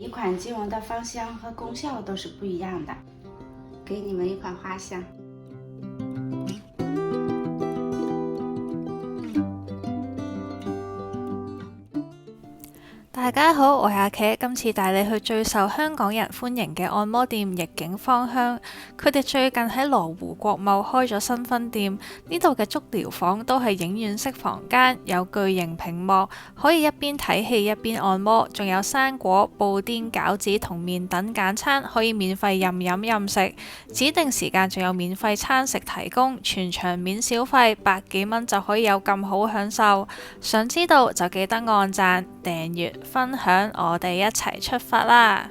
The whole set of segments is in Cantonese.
一款精油的芳香和功效都是不一样的。给你们一款花香。大家好，我係阿茄，今次帶你去最受香港人歡迎嘅按摩店逆境芳香。佢哋最近喺羅湖國貿開咗新分店，呢度嘅足療房都係影院式房間，有巨型屏幕，可以一邊睇戲一邊按摩，仲有生果、布甸、餃子同麵等簡餐可以免費任飲任食，指定時間仲有免費餐食提供，全場免小費，100幾蚊就可以有咁好享受。想知道就記得按讚、訂閱、分享，我哋一齊出發啦！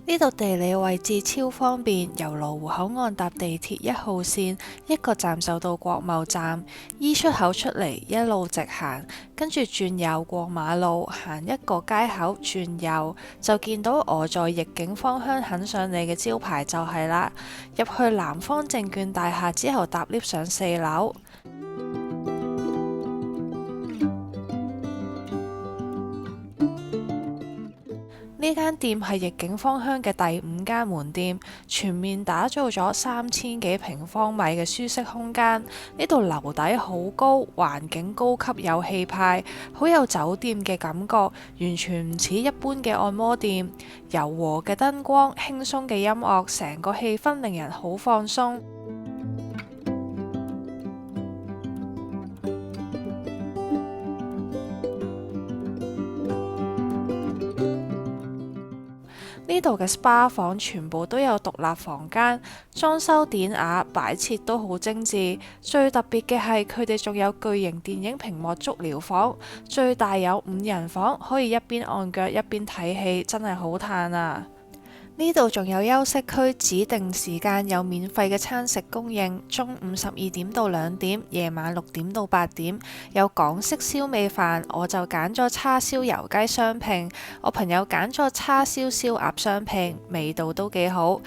呢度地理位置超方便，由羅湖口岸搭地鐵1號線，一個站就到國貿站，E 出口出嚟一路直行，跟住轉右過馬路，行一個街口轉右，就見到我在逆境芳香很想你嘅招牌就係啦。入去南方證券大廈之後搭 lift 上4樓。呢間店係逆境芳香嘅第5間門店，全面打造咗3000幾平方米嘅舒適空間。呢度樓底好高，環境高級有氣派，好有酒店嘅感覺，完全唔似一般嘅按摩店。柔和嘅燈光，輕鬆嘅音樂，成個氣氛令人好放鬆。呢度嘅 SPA 房全部都有獨立房間，裝修典雅，擺設都好精緻。最特別嘅係佢哋仲有巨型電影屏幕足療房，最大有5人房，可以一邊按腳一邊睇戲，真係好嘆啊！呢度仲有休息區，指定時間有免費嘅餐食供應，中午12點到2點，夜晚6點到8點，有港式燒味飯，我就揀咗叉燒油雞雙拼，我朋友揀咗叉燒燒鴨雙拼，味道都幾好。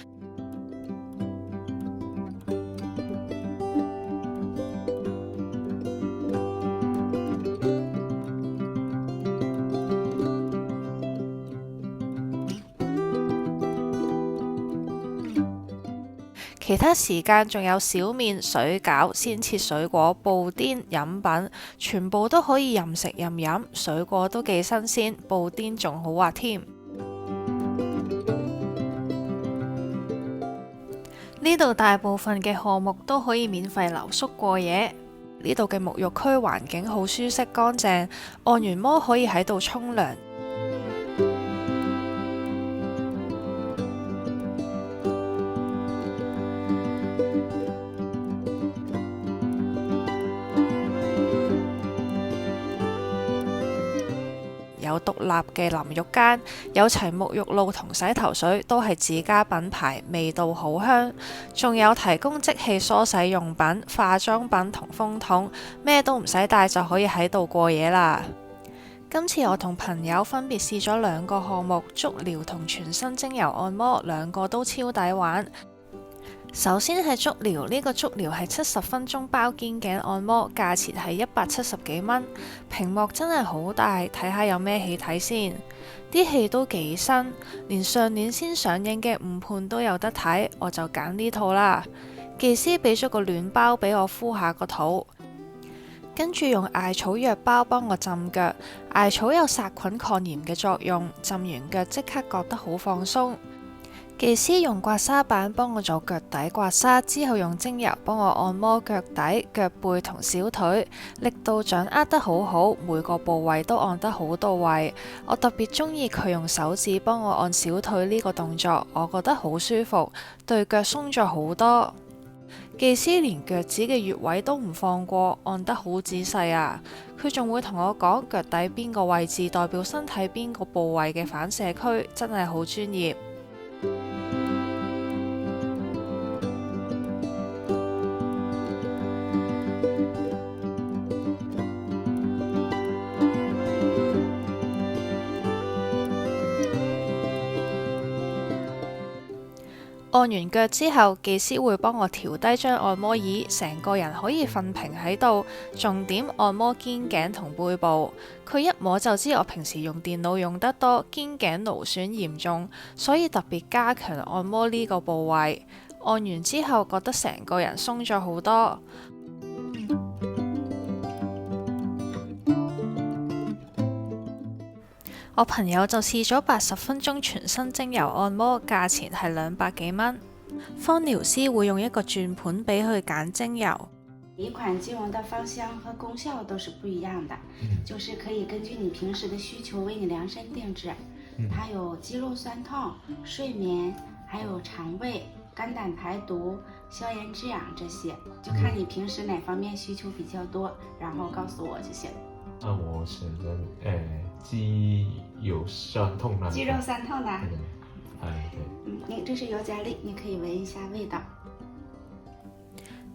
其他時間仲有小麵、水餃、鮮切水果、布甸、飲品，全部都可以任食任飲，水果都幾新鮮，布甸仲好滑添。呢度大部分嘅項目都可以免費留宿過夜。呢度嘅沐浴區環境好舒適乾淨，按完摩可以喺度沖涼。有獨立嘅淋浴間，有齊沐浴露同洗頭水，都係自家品牌，味道好香。仲有提供即棄梳洗用品、化妝品同風筒，咩都唔使帶就可以喺度過夜啦。今次我同朋友分別試咗2個項目，足療同全身精油按摩，2個都超抵玩。首先係足療，呢個足療係70分鐘包肩頸按摩，價錢係170幾蚊。屏幕真係好大，睇下有咩戲睇先。啲戲都幾新，連上年先上映嘅誤判都有得睇，我就揀呢套啦。技師俾咗個暖包俾我敷下個肚，跟住用艾草藥包幫我浸腳。艾草有殺菌抗炎嘅作用，浸完腳即刻覺得好放鬆。技師用刮痧板幫我做腳底刮痧，之後用精油幫我按摩腳底、腳背同小腿，力度掌握得好好，每個部位都按得好到位。我特別中意佢用手指幫我按小腿呢個動作，我覺得好舒服，對腳鬆咗好多。技師連腳趾嘅穴位都唔放過，按得好仔細啊！佢仲會同我講腳底邊個位置代表身體邊個部位嘅反射區，真係好專業。按完腳之後，技師會幫我調低張按摩椅，成個人可以瞓平喺度，重點按摩肩頸同背部。佢一摸就知我平時用電腦用得多，肩頸勞損嚴重，所以特別加強按摩呢個部位。按完之後覺得成個人鬆咗好多。我朋友就試咗80分鐘全身精油按摩，價錢係200幾蚊。芳療師會用一個轉盤俾佢揀精油。每一款精油的芳香和功效都是不一樣的，就是可以根據你平時的需求為你量身定制。它有肌肉酸痛、睡眠，還有腸胃、肝膽排毒、消炎止癢這些，就看你平時哪方面需求比較多，然後告訴我就行。我承認，肌有酸痛啦。肌肉酸痛的，對。這是尤加利，你可以聞一下味道。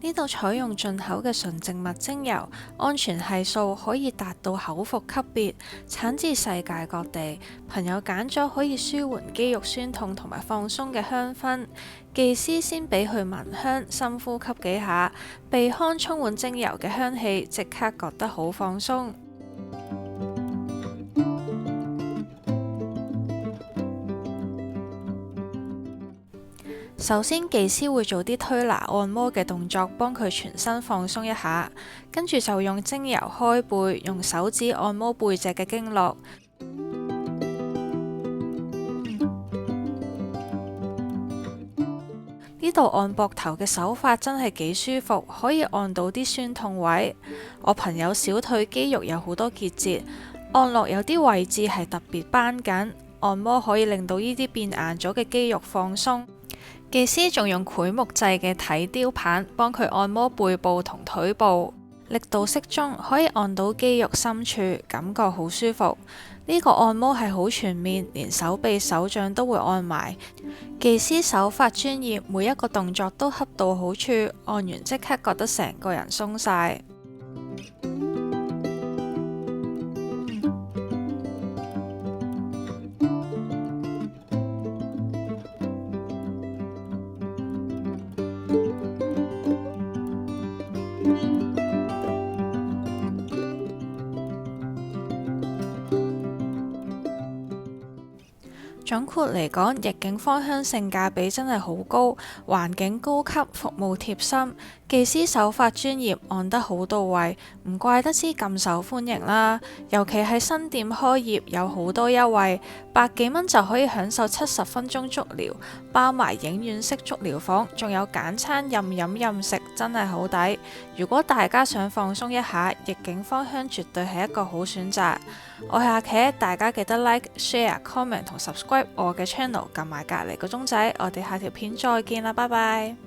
呢度採用進口嘅純植物精油，安全係數可以達到口服級別，產自世界各地。朋友揀咗可以舒緩肌肉酸痛同埋放鬆嘅香薰，技師先俾佢聞香，深呼吸幾下，鼻腔充滿精油嘅香氣，即刻覺得好放鬆。首先，技師會做啲推拿按摩嘅動作，幫佢全身放鬆一下，跟住就用精油開背，用手指按摩背脊嘅經絡。呢度按膊頭嘅手法真係幾舒服，可以按到啲酸痛位。我朋友小腿肌肉有好多結節，按落有啲位置係特別繃緊，按摩可以令到呢啲變硬咗嘅肌肉放鬆。技師仲用檜木製嘅體雕棒幫佢按摩背部同腿部，力度適中，可以按到肌肉深處，感覺好舒服。呢個按摩係好全面，連手臂手掌都會按埋。技師手法專業，每一個動作都恰到好處，按完即刻覺得成個人鬆晒。總括嚟講，逆境芳香性價比真係好高，環境高級，服務貼心，技師手法專業，按得好到位，唔怪得知咁受歡迎啦。尤其係新店開業，有好多優惠，100幾蚊就可以享受70分鐘足療，包埋影院式足療房，仲有簡餐任飲任食，真係好抵。如果大家想放鬆一下，逆境芳香絕對係一個好選擇。我係阿茄，大家記得 like、share、comment 同 subscribe 我嘅 channel， 撳埋隔離個鐘仔，我哋下條片再見啦，拜拜。